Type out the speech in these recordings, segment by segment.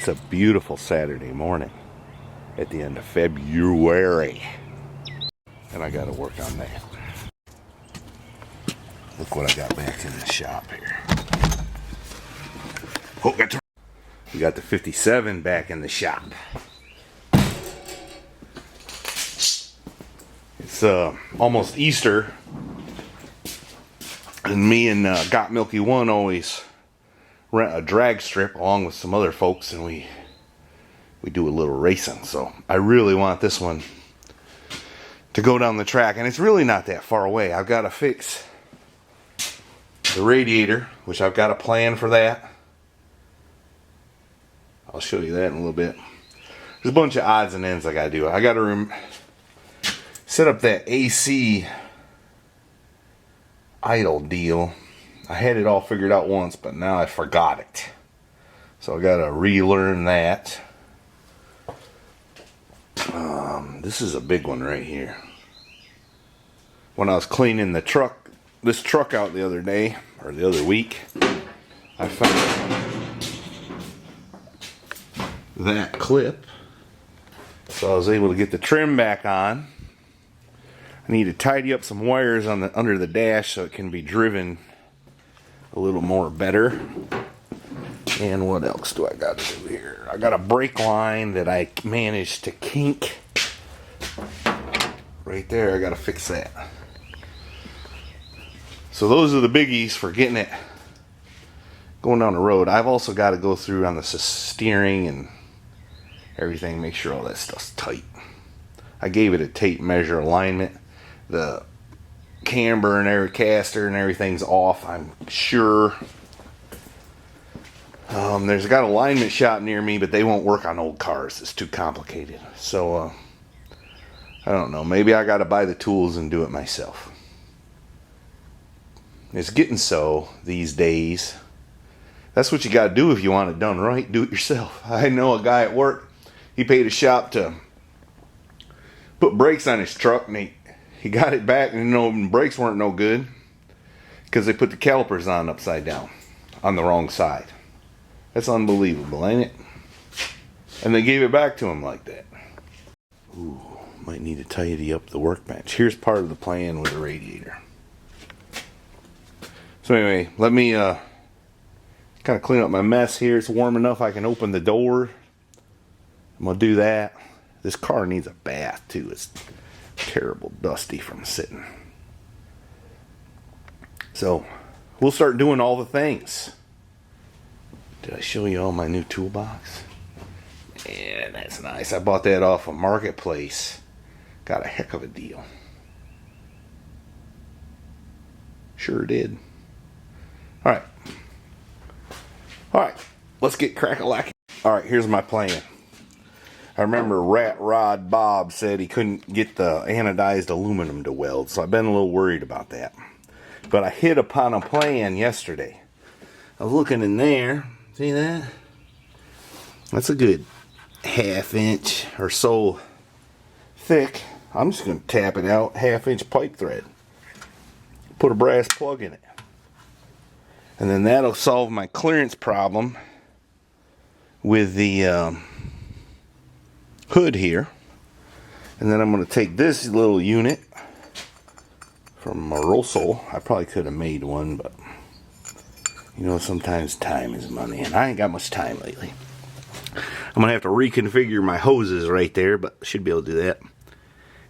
It's a beautiful Saturday morning at the end of February. And I got to work on that. Look what I got back in the shop here. Oh, we got the 57 back in the shop. It's almost Easter. And me and Got Milky One always rent a drag strip along with some other folks, and we do a little racing. So I really want this one to go down the track, and it's really not that far away. I've got to fix the radiator, which I've got a plan for that. I'll show you that in a little bit. There's a bunch of odds and ends I got to do. I got to set up that AC idle deal. I had it all figured out once, but now I forgot it. So I gotta relearn that. This is a big one right here. When I was cleaning this truck out the other day, or the other week, I found that clip. So I was able to get the trim back on. I need to tidy up some wires on under the dash so it can be driven a little more better. And what else do I got to do here? I got a brake line that I managed to kink right there. I got to fix that. So those are the biggies for getting it going down the road. I've also got to go through on the steering and everything, make sure all that stuff's tight. I gave it a tape measure alignment. The camber and every caster and everything's off, I'm sure. There's got an alignment shop near me, but they won't work on old cars. It's too complicated. So I don't know, maybe I gotta buy the tools and do it myself. It's getting so these days. That's what you gotta do if you want it done right. Do it yourself. I know a guy at work, he paid a shop to put brakes on his truck, and he got it back, and the brakes weren't no good because they put the calipers on upside down on the wrong side. That's unbelievable, ain't it? And they gave it back to him like that. Ooh, might need to tidy up the workbench. Here's part of the plan with the radiator. So anyway, let me kind of clean up my mess here. It's warm enough I can open the door. I'm gonna do that. This car needs a bath too. It's terrible dusty from sitting. So we'll start doing all the things. Did I show you all my new toolbox? Yeah, that's nice. I bought that off a marketplace. Got a heck of a deal. Sure did. Alright, let's get crack-a-lacking. Alright, here's my plan. I remember Rat Rod Bob said he couldn't get the anodized aluminum to weld, so I've been a little worried about that. But I hit upon a plan yesterday. I was looking in there. See that? That's a good half-inch or so thick. I'm just going to tap it out, half-inch pipe thread. Put a brass plug in it. And then that'll solve my clearance problem with the hood here. And then I'm going to take this little unit from Marosol. I probably could have made one, but you know, sometimes time is money, and I ain't got much time lately. I'm going to have to reconfigure my hoses right there, but I should be able to do that.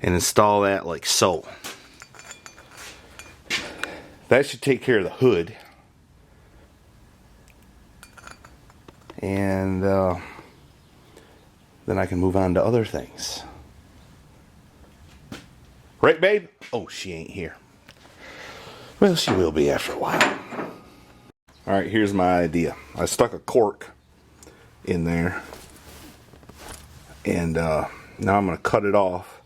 And install that like so. That should take care of the hood. And then I can move on to other things. Right, babe? Oh, she ain't here. Well, she will be after a while. Alright, here's my idea. I stuck a cork in there. And now I'm going to cut it off.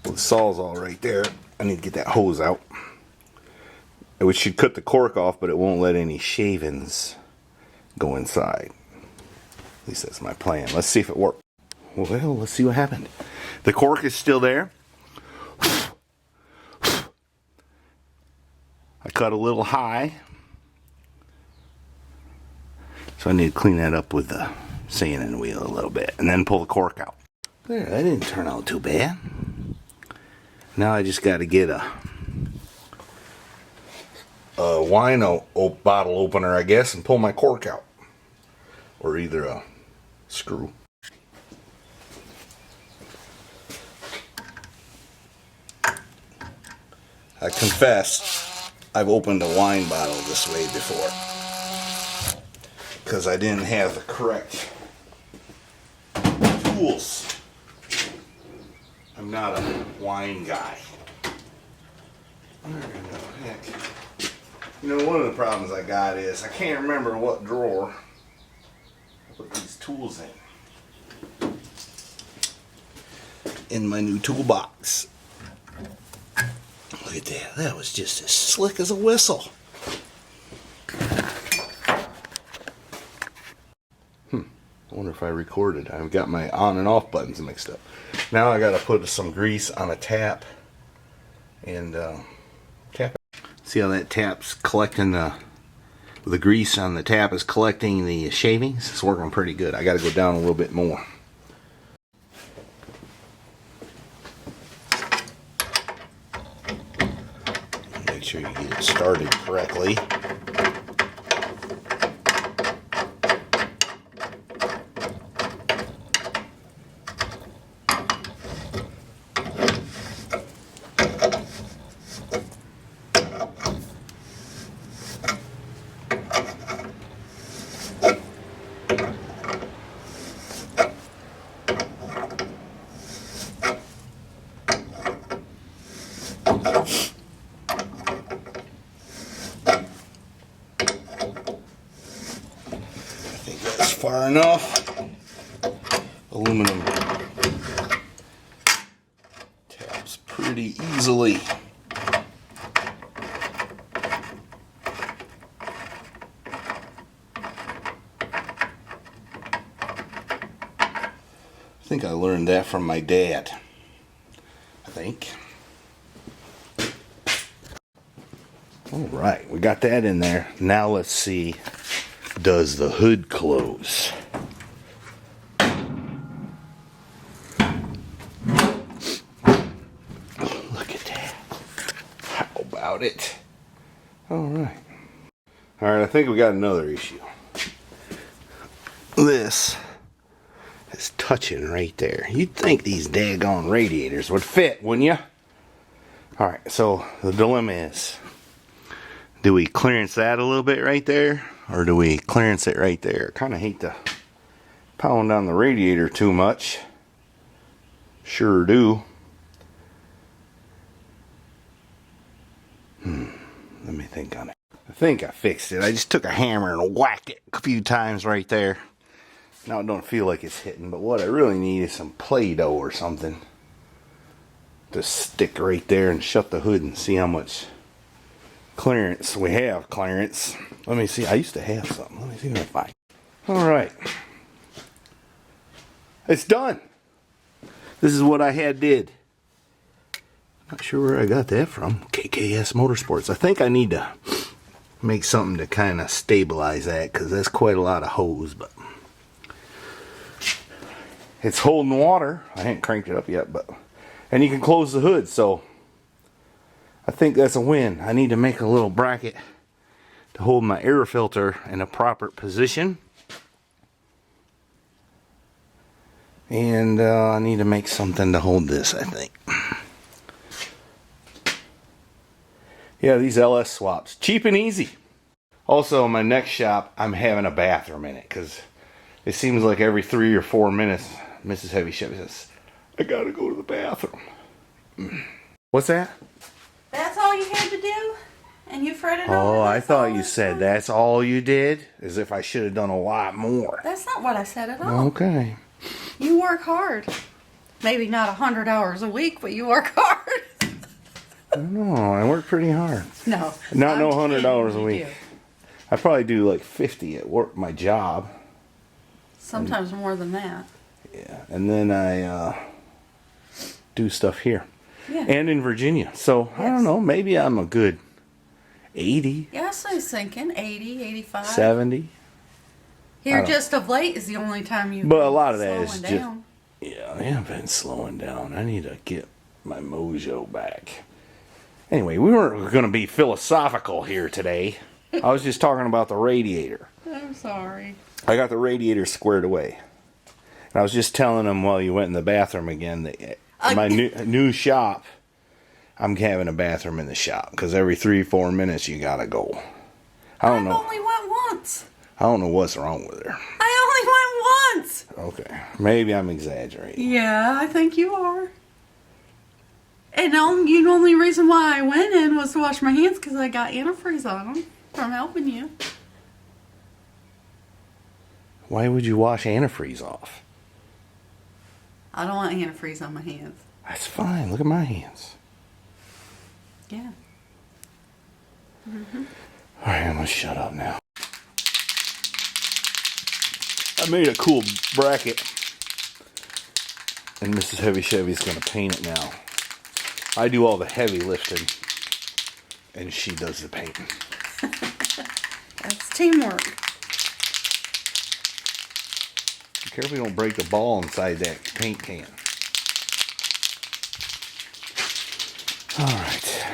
The sawzall right there. I need to get that hose out. Which should cut the cork off, but it won't let any shavings go inside. At least that's my plan. Let's see if it works. Well, let's see what happened. The cork is still there. I cut a little high. So I need to clean that up with the sanding wheel a little bit, and then pull the cork out. There, that didn't turn out too bad. Now I just got to get a wine bottle opener, I guess, and pull my cork out. Or either a screw. I confess, I've opened a wine bottle this way before. Because I didn't have the correct tools. I'm not a wine guy. Where the heck? You know, one of the problems I got is I can't remember what drawer I put these tools in my new toolbox. Look at that. That was just as slick as a whistle. I wonder if I recorded. I've got my on and off buttons mixed up. Now I got to put some grease on a tap and tap it. See how that tap's collecting the grease on the tap is collecting the shavings? It's working pretty good. I got to go down a little bit more. Make sure you get it started correctly. Far enough. Aluminum taps pretty easily. I think I learned that from my dad. I think. Alright, we got that in there. Now let's see. Does the hood close? Look at that. How about it? Alright. Alright, I think we got another issue. This is touching right there. You'd think these daggone radiators would fit, wouldn't you? Alright, so the dilemma is, do we clearance that a little bit right there? Or do we clearance it right there? I kind of hate to pound on the radiator too much. Sure do. Let me think on it. I think I fixed it. I just took a hammer and whacked it a few times right there. Now it don't feel like it's hitting, but what I really need is some Play-Doh or something to stick right there and shut the hood and see how much clearance we have. Clearance. Let me see. I used to have something. Let me see if I find. Alright. It's done. This is what I had did. Not sure where I got that from. KKS Motorsports. I think I need to make something to kind of stabilize that, because that's quite a lot of hose, but it's holding water. I haven't cranked it up yet, but and you can close the hood, so I think that's a win. I need to make a little bracket to hold my air filter in a proper position. And I need to make something to hold this, I think. Yeah, these LS swaps. Cheap and easy. Also, my next shop, I'm having a bathroom in it, because it seems like every 3 or 4 minutes, Mrs. Heavy Chevy says, I gotta go to the bathroom. What's that? That's all you had to do? And you fretted over Oh, I this thought all you this said time? that's all you did? As if I should have done a lot more. That's not what I said at all. Okay. You work hard. Maybe not 100 hours a week, but you work hard. I don't know. I work pretty hard. No. Not no I'm $100 a kidding, week. you do. I probably do like 50 at work, my job. Sometimes more than that. Yeah. And then I do stuff here. Yeah. And in Virginia. So, I don't know. Maybe I'm a good 80. Yes, I was thinking 80, 85. 70. Here, just of late is the only time you've But a lot of that is slowing just... down. Yeah, I have been slowing down. I need to get my mojo back. Anyway, we weren't going to be philosophical here today. I was just talking about the radiator. I'm sorry. I got the radiator squared away. And I was just telling him while you went in the bathroom again that my new shop, I'm having a bathroom in the shop. Because every 3-4 minutes you got to go. I only went once. I don't know what's wrong with her. I only went once. Okay. Maybe I'm exaggerating. Yeah, I think you are. And the only reason why I went in was to wash my hands because I got antifreeze on them from helping you. Why would you wash antifreeze off? I don't want antifreeze on my hands. That's fine. Look at my hands. Yeah. Mm-hmm. All right, I'm going to shut up now. I made a cool bracket. And Mrs. Heavy Chevy's going to paint it now. I do all the heavy lifting. And she does the painting. That's teamwork. Be careful you don't break the ball inside that paint can. Alright.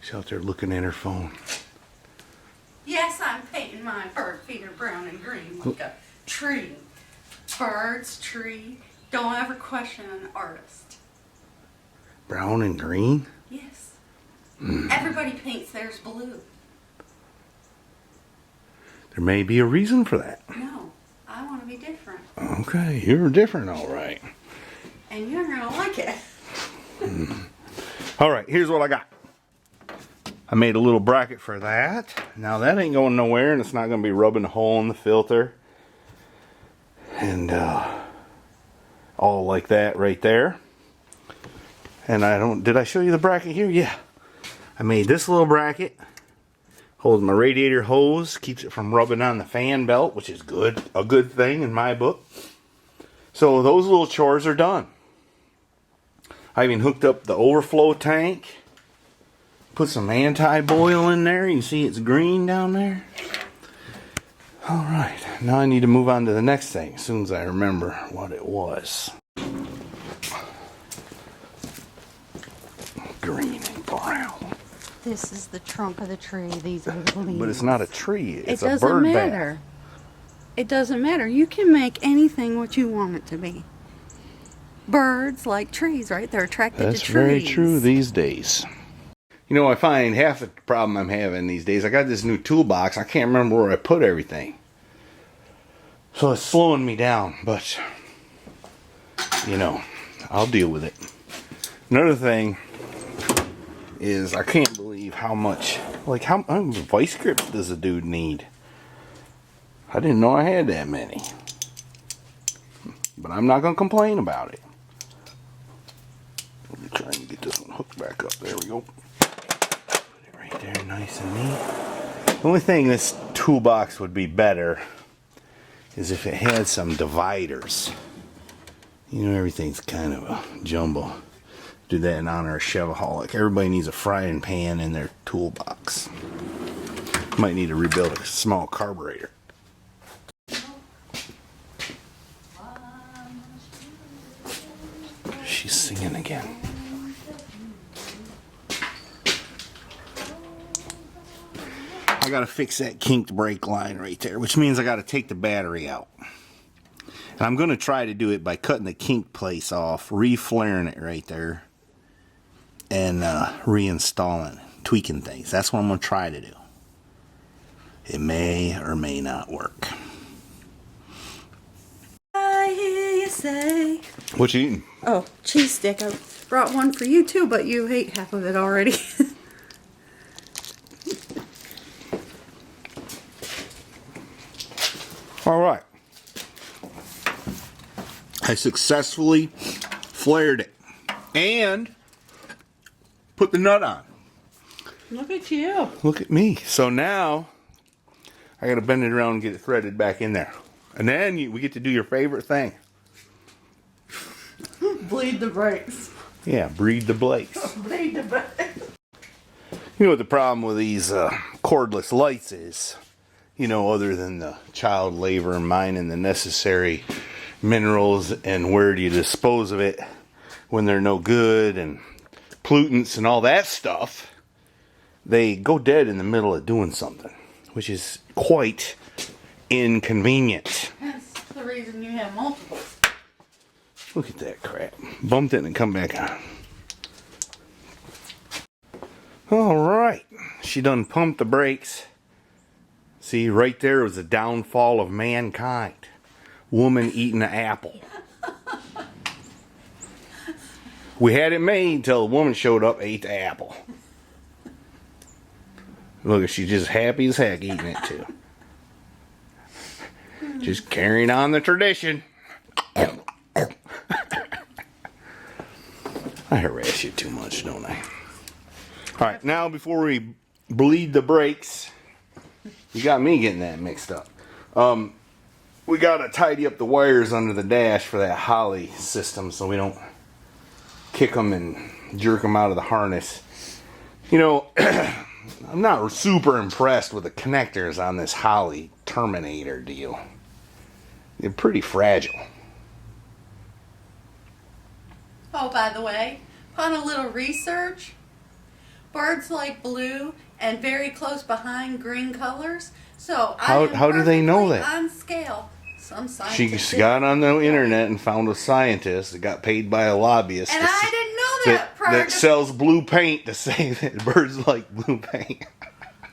She's out there looking at her phone. Yes, I'm painting my bird feeder brown and green like a tree. Birds, tree. Don't ever question an artist. Brown and green? Yes. Everybody paints theirs blue. There may be a reason for that. No, I want to be different. Okay, you're different, all right. And you're going to like it. All right, here's what I got. I made a little bracket for that. Now that ain't going nowhere, and it's not going to be rubbing a hole in the filter. And all like that right there. And did I show you the bracket here? Yeah. I made this little bracket. Holds my radiator hose, keeps it from rubbing on the fan belt, which is good. A good thing in my book. So those little chores are done. I even hooked up the overflow tank. Put some anti-boil in there. You see it's green down there. Alright, now I need to move on to the next thing as soon as I remember what it was. Green and brown. This is the trunk of the tree. These are the leaves. But it's not a tree. It's a it doesn't bird matter. bath. It doesn't matter. You can make anything what you want it to be. Birds like trees, right? They're attracted That's to trees. very true these days. You know, I find half the problem I'm having these days, I got this new toolbox. I can't remember where I put everything. So it's slowing me down, but, you know, I'll deal with it. Another thing is I can't believe how much, like how many vice grips does a dude need? I didn't know I had that many. But I'm not going to complain about it. Let me try and get this one hooked back up. There we go. Put it right there, nice and neat. The only thing this toolbox would be better is if it had some dividers. You know, everything's kind of a jumble. Do that in honor of Chevaholic. Everybody needs a frying pan in their toolbox. Might need to rebuild a small carburetor. She's singing again. I gotta fix that kinked brake line right there, which means I gotta take the battery out. And I'm gonna try to do it by cutting the kink place off, re-flaring it right there, and reinstalling, tweaking things. That's what I'm gonna try to do. It may or may not work. I hear you say. What you eating? Oh, cheese stick. I brought one for you too, but you ate half of it already. All right. I successfully flared it and put the nut on. Look at you. Look at me. So now I got to bend it around and get it threaded back in there. And then we get to do your favorite thing. Bleed the brakes. Yeah, breed the Blakes. Bleed the brakes. You know what the problem with these cordless lights is? You know, other than the child labor mining the necessary minerals and where do you dispose of it when they're no good and pollutants and all that stuff, they go dead in the middle of doing something, which is quite inconvenient. That's the reason you have multiples. Look at that crap. Bumped it and come back on. Alright. She done pumped the brakes. See, right there was the downfall of mankind. Woman eating an apple. We had it made until the woman showed up, ate the apple. Look, she's just happy as heck eating it too. Just carrying on the tradition. I harass you too much, don't I? Alright, now before we bleed the brakes, you got me getting that mixed up. We gotta tidy up the wires under the dash for that Holly system so we don't kick them and jerk them out of the harness. You know, I'm not super impressed with the connectors on this Holly Terminator deal. They're pretty fragile. Oh, by the way, upon a little research, birds like blue and very close behind green colors. So How do they know that? On scale. Some scientists. She got on the internet and found a scientist that got paid by a lobbyist. And I didn't know that prior that sells blue paint to say that birds like blue paint.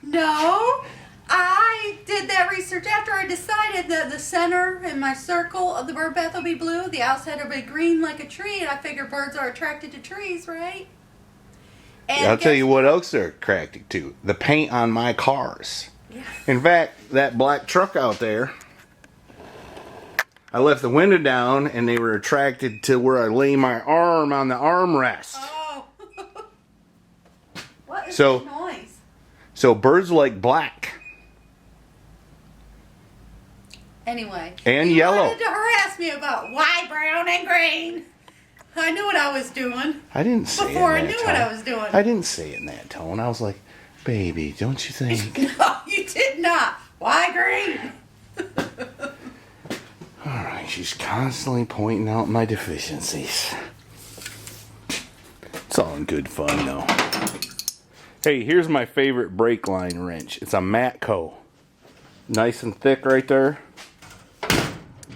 No, I did that research after I decided that the center in my circle of the bird bath will be blue, the outside will be green like a tree, and I figure birds are attracted to trees, right? And I'll tell you what else they're attracted to. The paint on my cars. Yeah. In fact, that black truck out there, I left the window down and they were attracted to where I lay my arm on the armrest. Oh. What is So- this noise? So birds like black. Anyway. And you yellow. wanted to harass me about why brown and green. I knew what I was doing. I didn't say Before it in I that knew tone. what I was doing. I didn't say it in that tone. I was like, baby, don't you think? No, you did not. Why green? Alright, she's constantly pointing out my deficiencies. It's all in good fun, though. Hey, here's my favorite brake line wrench. It's a Matco. Nice and thick right there.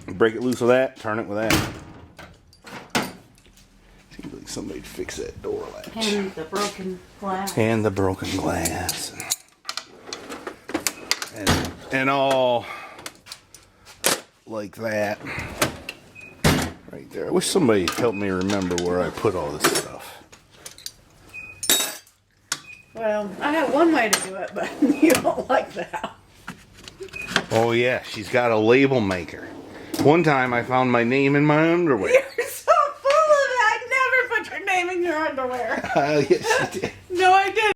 Break it loose with that, turn it with that. Seems like somebody'd fix that door latch. And the broken glass. And the broken glass. And all like that. Right there. I wish somebody helped me remember where I put all this stuff. Well, I have one way to do it, but you don't like that. Oh yeah, she's got a label maker. One time I found my name in my underwear. You're so full of it. I never put your name in your underwear. Yes, she did. No, I didn't.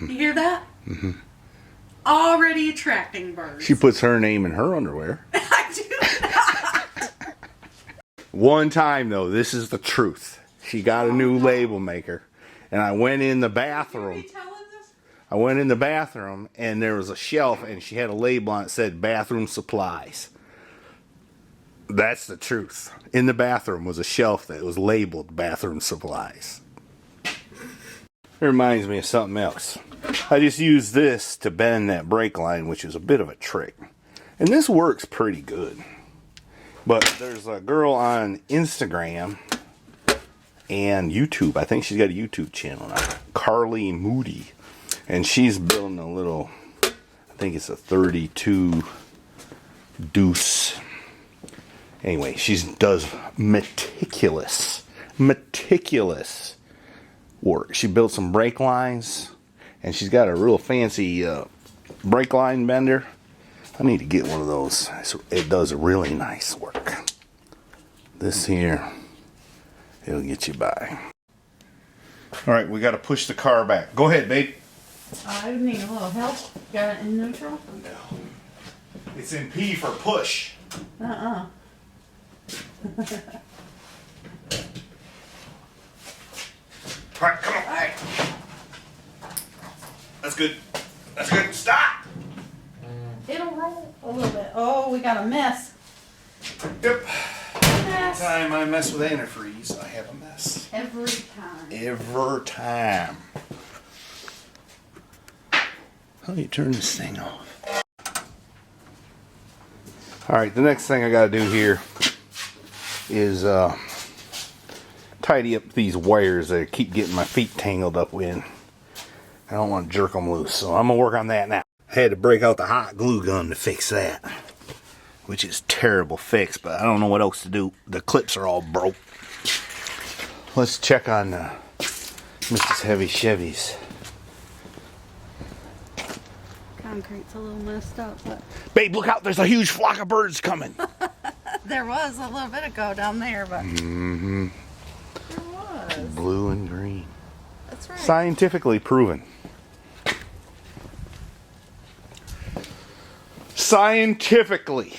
You hear that? Mm-hmm. Already attracting birds. She puts her name in her underwear. I do not. One time though, this is the truth. She got a new label maker. And I went in the bathroom. Are you telling this? I went in the bathroom and there was a shelf and she had a label on it that said bathroom supplies. That's the truth. In the bathroom was a shelf that was labeled bathroom supplies. It reminds me of something else. I just used this to bend that brake line, which is a bit of a trick. And this works pretty good. But there's a girl on Instagram and YouTube. I think she's got a YouTube channel now. Carly Moody. And she's building a little, I think it's a 32 deuce. Anyway, she does meticulous work. She built some brake lines. And she's got a real fancy brake line bender. I need to get one of those. It does really nice work. This here, it'll get you by. All right, we got to push the car back. Go ahead, babe. I need a little help. Got it in neutral? No. It's in P for push. Uh-uh. All right, come on. All right. That's good. That's good. Stop! It'll roll a little bit. Oh, we got a mess. Yep. Mess. Time I mess with antifreeze, I have a mess. Every time. Every time. How do you turn this thing off? Alright, the next thing I gotta do here is tidy up these wires that I keep getting my feet tangled up in. I don't want to jerk them loose, so I'm gonna work on that now. I had to break out the hot glue gun to fix that, which is terrible fix, but I don't know what else to do. The clips are all broke. Let's check on Mrs. Heavy Chevy's. Concrete's a little messed up, but Babe, look out! There's a huge flock of birds coming. there was a little bit ago down there, but Mm-hmm. there was. Blue and green. That's right. Scientifically proven. Scientifically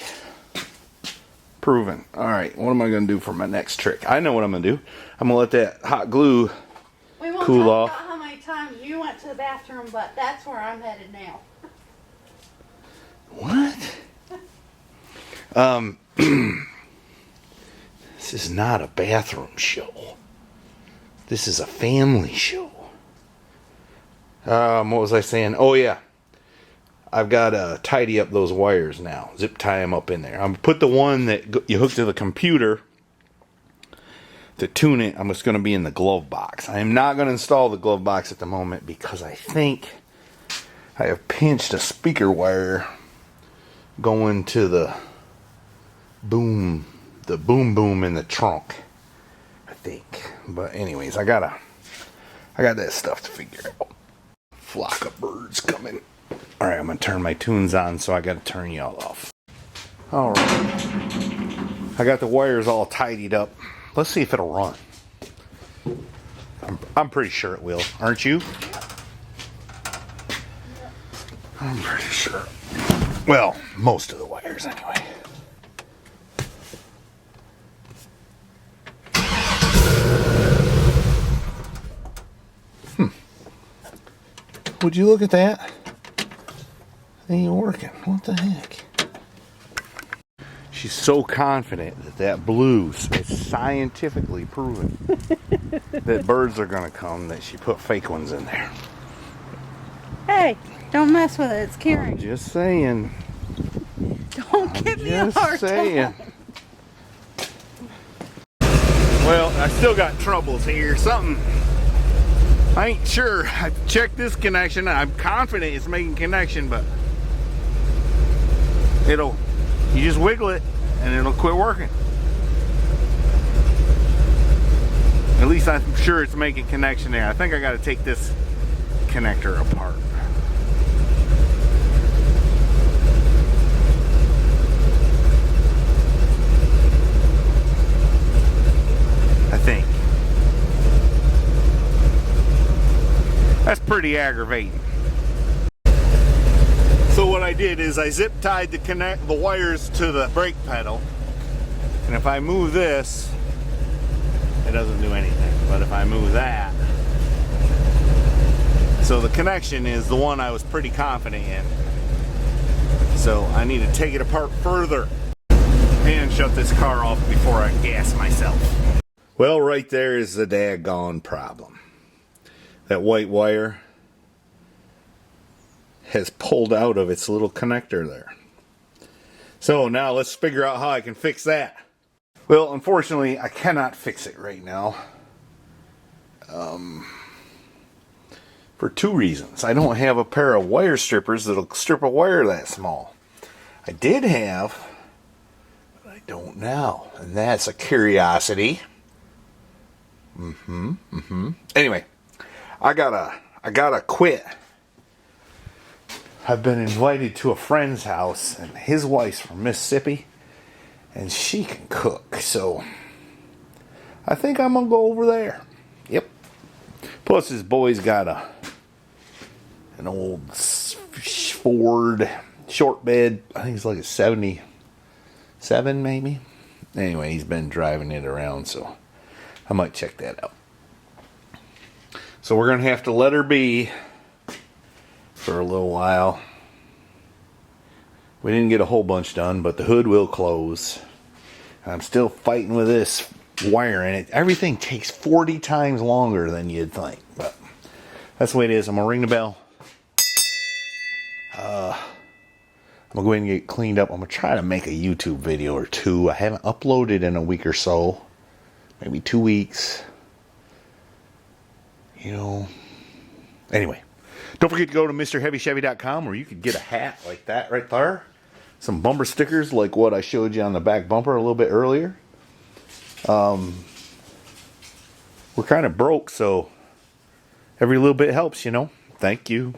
proven. Alright, what am I going to do for my next trick? I know what I'm going to do. I'm going to let that hot glue We won't cool talk off. about how many times you went to the bathroom, but that's where I'm headed now. What? This is not a bathroom show. This is a family show. What was I saying? Oh yeah. I've got to tidy up those wires now. Zip tie them up in there. I'm going to put the one that you hook to the computer to tune it. I'm just going to be in the glove box. I am not going to install the glove box at the moment because I think I have pinched a speaker wire going to the boom in the trunk, I think. But anyways, I got that stuff to figure out. Flock of birds coming. Alright, I'm going to turn my tunes on, so I got to turn y'all off. Alright. I got the wires all tidied up. Let's see if it'll run. I'm pretty sure it will. Aren't you? I'm pretty sure. Well, most of the wires anyway. Would you look at that? It ain't working. What the heck? She's so confident that blue is scientifically proven that birds are going to come that she put fake ones in there. Hey, don't mess with it. It's I'm curing. just saying. Don't give me a Just hard saying. time. Well, I still got troubles here. Something. I ain't sure. I checked this connection. I'm confident it's making connection, but you just wiggle it and it'll quit working. At least I'm sure it's making connection there. I think I got to take this connector apart. I think. That's pretty aggravating. So what I did is I zip tied the wires to the brake pedal, and if I move this, it doesn't do anything. But if I move that, so the connection is the one I was pretty confident in. So I need to take it apart further and shut this car off before I gas myself. Well, right there is the daggone problem. That white wire has pulled out of its little connector there. So now let's figure out how I can fix that. Well, unfortunately, I cannot fix it right now. For two reasons. I don't have a pair of wire strippers that'll strip a wire that small. I did have, but I don't now. And that's a curiosity. Anyway, I gotta quit. I've been invited to a friend's house, and his wife's from Mississippi, and she can cook, so I think I'm gonna go over there. Yep. Plus, his boy's got an old Ford short bed. I think it's like a 77, maybe. Anyway, he's been driving it around, so I might check that out. So we're gonna have to let her be for a little while. We didn't get a whole bunch done, but the hood will close. I'm still fighting with this wiring. Everything takes 40 times longer than you'd think, but that's the way it is. I'm gonna ring the bell. I'm gonna go ahead and get cleaned up. I'm gonna try to make a YouTube video or two. I haven't uploaded in a week or so, maybe 2 weeks. You know. Anyway, don't forget to go to MrHeavyChevy.com where you could get a hat like that right there. Some bumper stickers like what I showed you on the back bumper a little bit earlier. We're kind of broke, so every little bit helps, you know. Thank you.